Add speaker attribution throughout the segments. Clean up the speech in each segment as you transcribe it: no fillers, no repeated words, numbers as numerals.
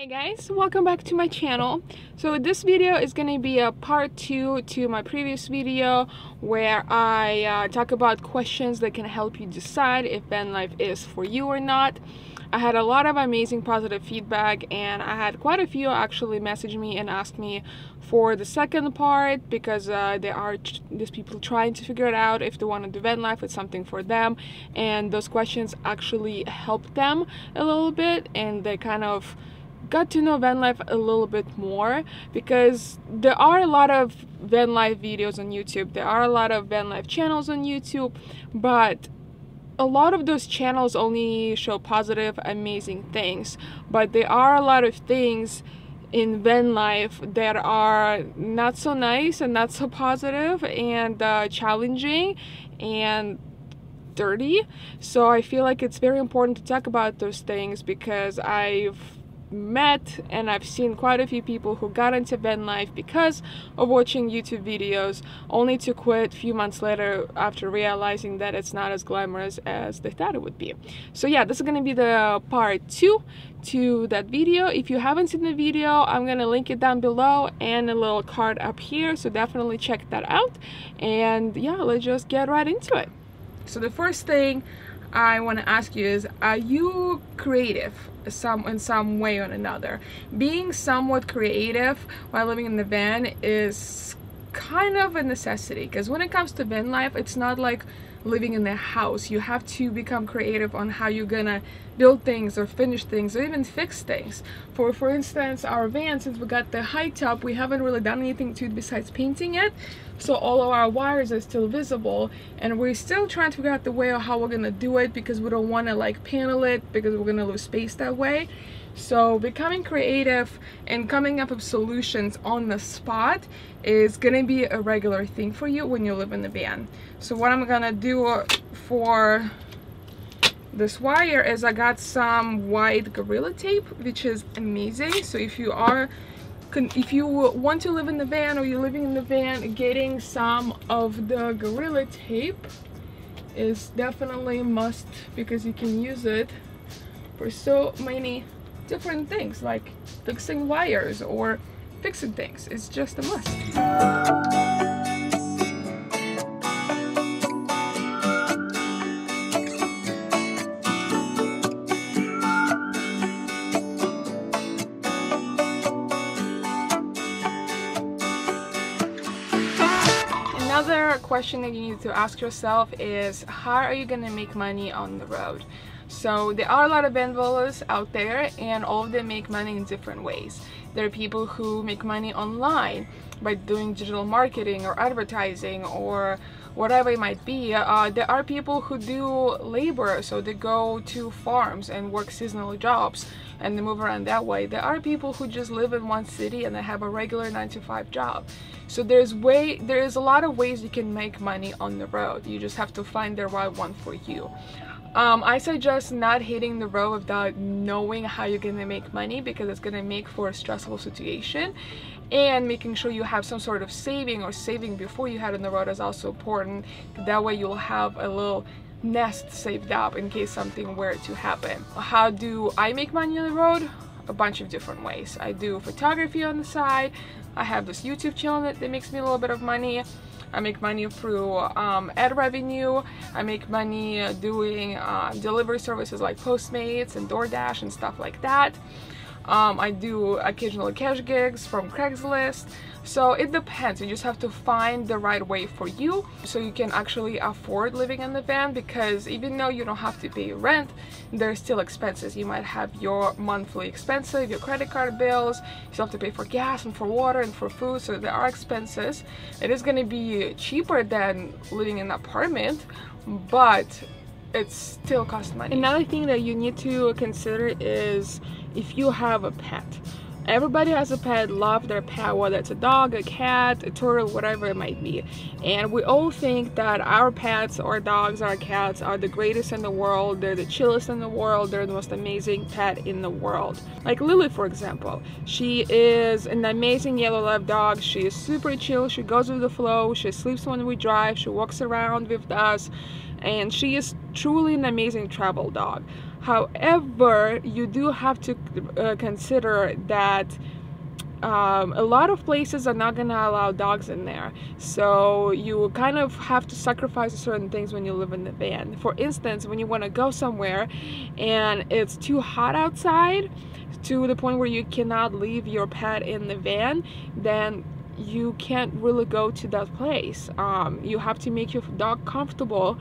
Speaker 1: Hey guys, welcome back to my channel. So this video is going to be a part 2 to my previous video where I talk about questions that can help you decide if van life is for you or not. I had a lot of amazing positive feedback, and I had quite a few actually message me and ask me for the second part because there's people trying to figure it out if they want to do van life, it's something for them, and those questions actually helped them a little bit, and they kind of got to know van life a little bit more, because there are a lot of van life videos on YouTube, there are a lot of van life channels on YouTube, but a lot of those channels only show positive, amazing things, but there are a lot of things in van life that are not so nice and not so positive and challenging and dirty. So I feel like it's very important to talk about those things, because I've met and I've seen quite a few people who got into van life because of watching YouTube videos, only to quit a few months later after realizing that it's not as glamorous as they thought it would be. So yeah, this is going to be the part 2 to that video. If you haven't seen the video, I'm going to link it down below and a little card up here, so definitely check that out. And yeah, let's just get right into it. So the first thing I want to ask you is, are you creative in some way or another? Being somewhat creative while living in the van is kind of a necessity, because when it comes to van life, it's not like living in a house. You have to become creative on how you're gonna build things or finish things or even fix things. For instance, our van, since we got the high top, we haven't really done anything to it besides painting it, so all of our wires are still visible, and we're still trying to figure out the way of how we're gonna do it, because we don't want to like panel it, because we're gonna lose space that way. So becoming creative and coming up with solutions on the spot is gonna be a regular thing for you when you live in the van. So what I'm gonna do for this wire is I got some white Gorilla Tape, which is amazing. So if you want to live in the van, or you're living in the van, getting some of the Gorilla Tape is definitely a must, because you can use it for so many different things, like fixing wires or fixing things. It's just a must. Another question that you need to ask yourself is, how are you gonna make money on the road? So there are a lot of van dwellers out there, and all of them make money in different ways. There are people who make money online by doing digital marketing or advertising or whatever it might be. There are people who do labor, so they go to farms and work seasonal jobs and they move around that way. There are people who just live in one city and they have a regular 9-to-5 job. So there is a lot of ways you can make money on the road. You just have to find the right one for you. I suggest not hitting the road without knowing how you're gonna make money, because it's gonna make for a stressful situation, and making sure you have some sort of saving before you head on the road is also important. That way you'll have a little nest saved up in case something were to happen. How do I make money on the road? A bunch of different ways. I do photography on the side. I have this YouTube channel that makes me a little bit of money. I make money through ad revenue. I make money doing delivery services like Postmates and DoorDash and stuff like that. I do occasional cash gigs from Craigslist. So it depends. You just have to find the right way for you, so you can actually afford living in the van, because even though you don't have to pay rent, there's still expenses. You might have your monthly expenses, your credit card bills, you still have to pay for gas and for water and for food, so there are expenses. It is going to be cheaper than living in an apartment, but it still costs money. Another thing that you need to consider is if you have a pet. Everybody has a pet, love their pet, whether it's a dog, a cat, a turtle, whatever it might be. And we all think that our pets, our dogs, our cats are the greatest in the world, they're the chillest in the world, they're the most amazing pet in the world. Like Lily, for example. She is an amazing yellow lab dog. She is super chill, she goes with the flow, she sleeps when we drive, she walks around with us, and she is truly an amazing travel dog. However, you do have to consider that a lot of places are not gonna allow dogs in there, so you kind of have to sacrifice certain things when you live in the van. For instance, when you want to go somewhere and it's too hot outside to the point where you cannot leave your pet in the van, then you can't really go to that place. You have to make your dog comfortable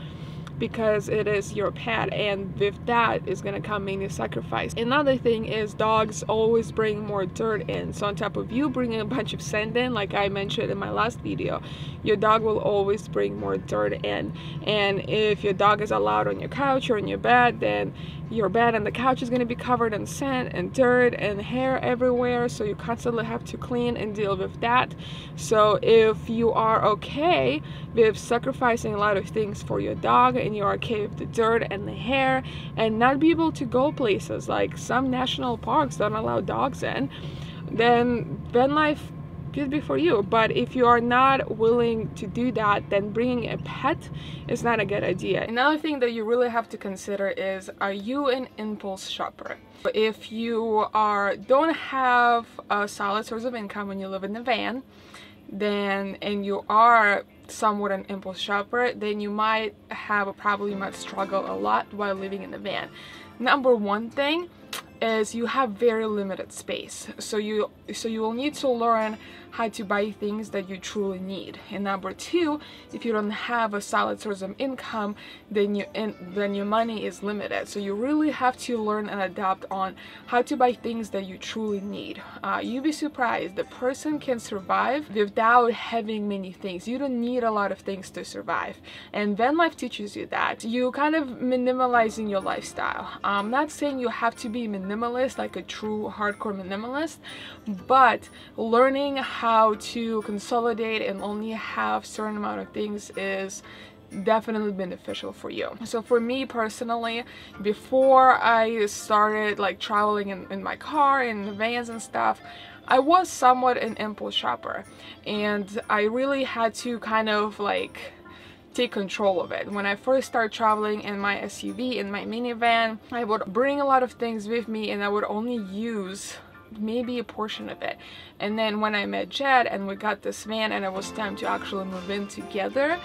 Speaker 1: because it is your pet, and with that is gonna come many sacrifice. Another thing is dogs always bring more dirt in, so on top of you bringing a bunch of sand in, like I mentioned in my last video, your dog will always bring more dirt in. And if your dog is allowed on your couch or in your bed, then your bed and the couch is going to be covered in sand and dirt and hair everywhere, so you constantly have to clean and deal with that. So if you are okay with sacrificing a lot of things for your dog, and you're okay with the dirt and the hair and not be able to go places, like some national parks don't allow dogs in, then van life could be for you. But if you are not willing to do that, then bringing a pet is not a good idea. Another thing that you really have to consider is, are you an impulse shopper? If you don't have a solid source of income when you live in the van, then, and you are somewhat an impulse shopper, then you might have a problem, you might struggle a lot while living in the van. Number one thing is you have very limited space, so you will need to learn how to buy things that you truly need. And number two, if you don't have a solid source of income, then your money is limited, so you really have to learn and adapt on how to buy things that you truly need. You'd be surprised, the person can survive without having many things. You don't need a lot of things to survive, and van life teaches you that. You kind of minimalizing your lifestyle. I'm not saying you have to be minimalist, like a true hardcore minimalist, but learning how to consolidate and only have certain amount of things is definitely beneficial for you. So for me personally, before I started like traveling in my car, in the vans and stuff, I was somewhat an impulse shopper, and I really had to kind of like take control of it. When I first started traveling in my SUV, in my minivan, I would bring a lot of things with me and I would only use maybe a portion of it. And then when I met Jed and we got this van and it was time to actually move in together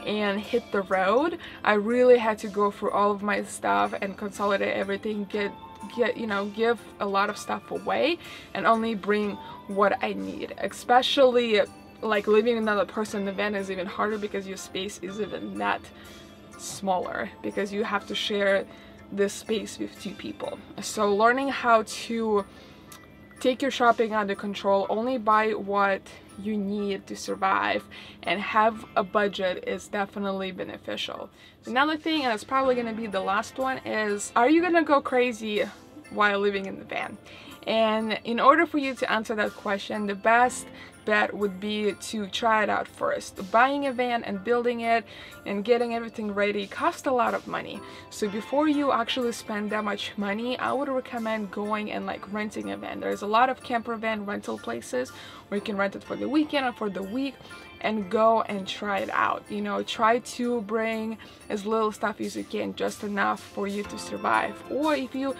Speaker 1: and hit the road, I really had to go through all of my stuff and consolidate everything, give a lot of stuff away and only bring what I need. Especially like living with another person in the van is even harder because your space is even that smaller, because you have to share this space with two people. So learning how to take your shopping under control, only buy what you need to survive, and have a budget is definitely beneficial. Another thing, and it's probably going to be the last one, is, are you going to go crazy while living in the van? And in order for you to answer that question, the best bet would be to try it out first. Buying a van and building it and getting everything ready costs a lot of money. So before you actually spend that much money, I would recommend going and like renting a van. There's a lot of camper van rental places where you can rent it for the weekend or for the week and go and try it out. You know, try to bring as little stuff as you can, just enough for you to survive. Or if you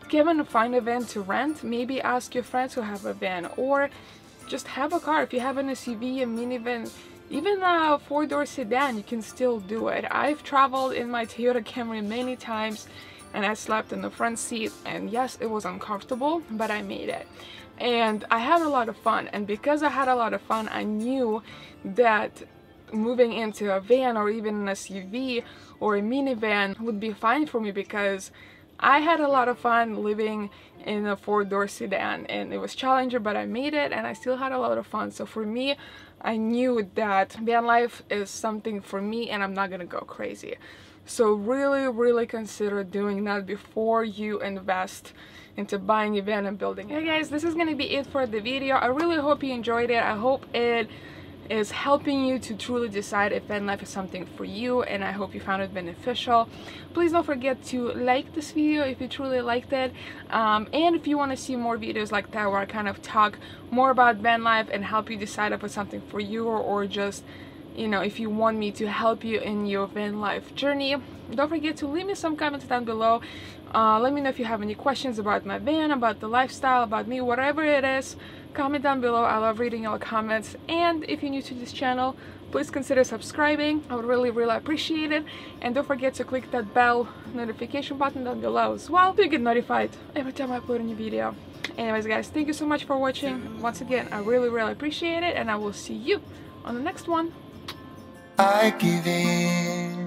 Speaker 1: can't find a van to rent, maybe ask your friends who have a van, or just have a car. If you have an SUV, a minivan, even a four-door sedan, you can still do it. I've traveled in my Toyota Camry many times and I slept in the front seat, and yes, it was uncomfortable, but I made it. And I had a lot of fun, and because I had a lot of fun, I knew that moving into a van or even an SUV or a minivan would be fine for me, because I had a lot of fun living in a four-door sedan, and it was challenging, but I made it and I still had a lot of fun. So for me, I knew that van life is something for me and I'm not gonna go crazy. So really consider doing that before you invest into buying a van and building it. Hey guys, this is gonna be it for the video. I really hope you enjoyed it. I hope it is helping you to truly decide if van life is something for you, and I hope you found it beneficial. Please don't forget to like this video if you truly liked it, and if you want to see more videos like that where I kind of talk more about van life and help you decide if it's something for you, or just, you know, if you want me to help you in your van life journey, don't forget to leave me some comments down below Let me know if you have any questions about my van, about the lifestyle, about me, whatever it is. Comment down below. I love reading your comments. And if you're new to this channel, please consider subscribing. I would really appreciate it. And don't forget to click that bell notification button down below as well to get notified every time I upload a new video. Anyways guys, thank you so much for watching. Once again, I really appreciate it, and I will see you on the next one.
Speaker 2: I give in.